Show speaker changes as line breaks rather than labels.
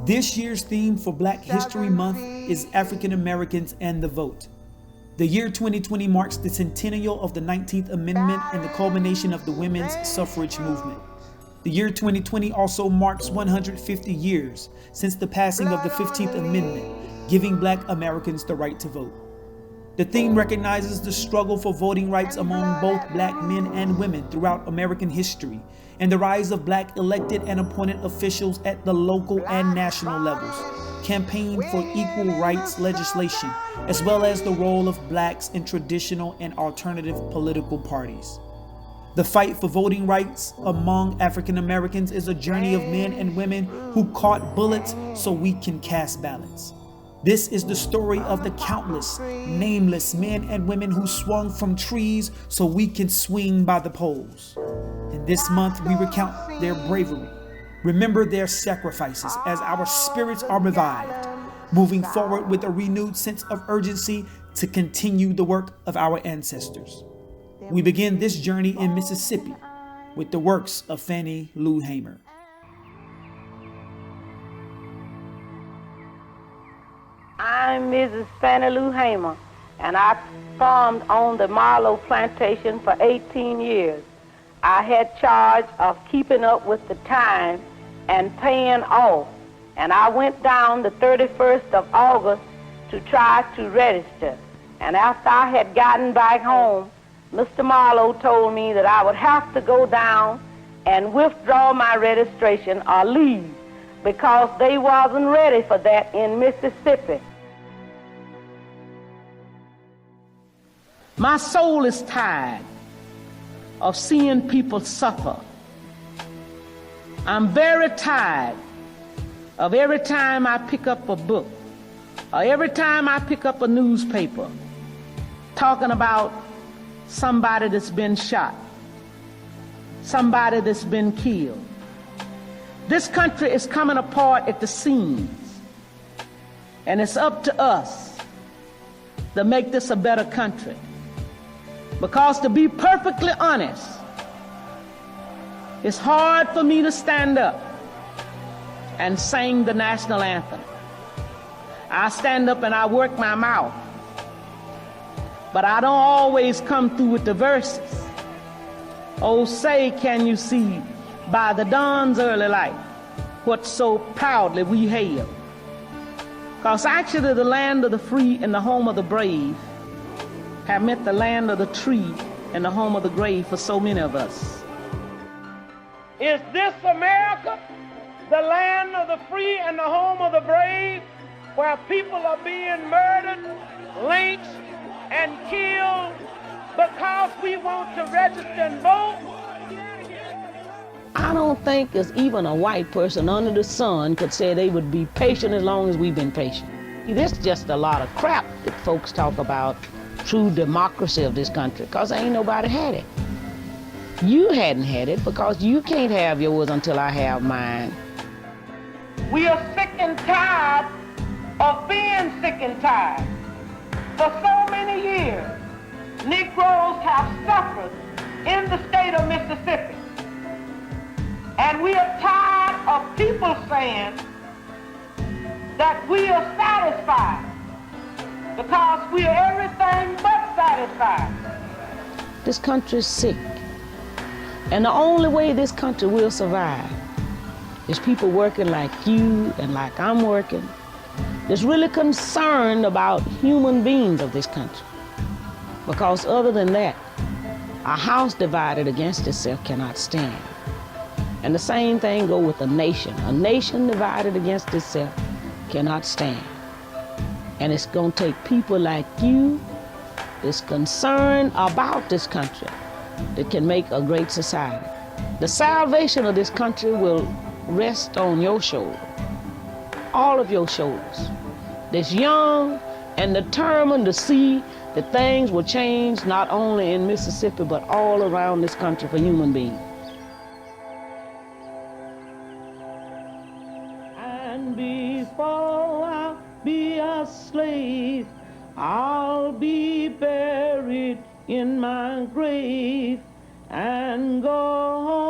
This year's theme for Black History Month is African Americans and the Vote. The year 2020 marks the centennial of the 19th Amendment and the culmination of the women's suffrage movement. The year 2020 also marks 150 years since the passing of the 15th Amendment, giving Black Americans the right to vote. The theme recognizes the struggle for voting rights among both Black men and women throughout American history, and the rise of Black elected and appointed officials at the local and national levels, campaigned for equal rights legislation, as well as the role of Blacks in traditional and alternative political parties. The fight for voting rights among African Americans is a journey of men and women who caught bullets so we can cast ballots. This is the story of the countless, nameless men and women who swung from trees so we can swing by the polls. And this month we recount their bravery, remember their sacrifices as our spirits are revived, moving forward with a renewed sense of urgency to continue the work of our ancestors. We begin this journey in Mississippi with the works of Fannie Lou Hamer.
I'm Mrs. Fannie Lou Hamer, and I farmed on the Marlowe plantation for 18 years. I had charge of keeping up with the time and paying off, and I went down the 31st of August to try to register. And after I had gotten back home, Mr. Marlowe told me that I would have to go down and withdraw my registration or leave, because they wasn't ready for that in Mississippi.
My soul is tired of seeing people suffer. I'm very tired of every time I pick up a book or every time I pick up a newspaper talking about somebody that's been shot, somebody that's been killed. This country is coming apart at the seams, and it's up to us to make this a better country. Because to be perfectly honest, it's hard for me to stand up and sing the national anthem. I stand up and I work my mouth, but I don't always come through with the verses. Oh, say, can you see by the dawn's early light what so proudly we hail? Because actually the land of the free and the home of the brave have meant the land of the tree and the home of the grave for so many of us.
Is this America, the land of the free and the home of the brave, where people are being murdered, lynched, and killed because we want to register and vote?
I don't think there's even a white person under the sun could say they would be patient as long as we've been patient. This is just a lot of crap that folks talk about true democracy of this country, because ain't nobody had it. You hadn't had it because you can't have yours until I have mine.
We are sick and tired of being sick and tired. For so many years, Negroes have suffered in the state of Mississippi. And we are tired of people saying that we are satisfied, because we are everything but satisfied.
This country is sick. And the only way this country will survive is people working like you and like I'm working, that's really concerned about human beings of this country. Because other than that, a house divided against itself cannot stand. And the same thing goes with a nation. A nation divided against itself cannot stand. And it's gonna take people like you that's concerned about this country that can make a great society. The salvation of this country will rest on your shoulders, all of your shoulders. That's young and determined to see that things will change not only in Mississippi but all around this country for human beings. And before I be a slave, I'll be buried in my grave and go home.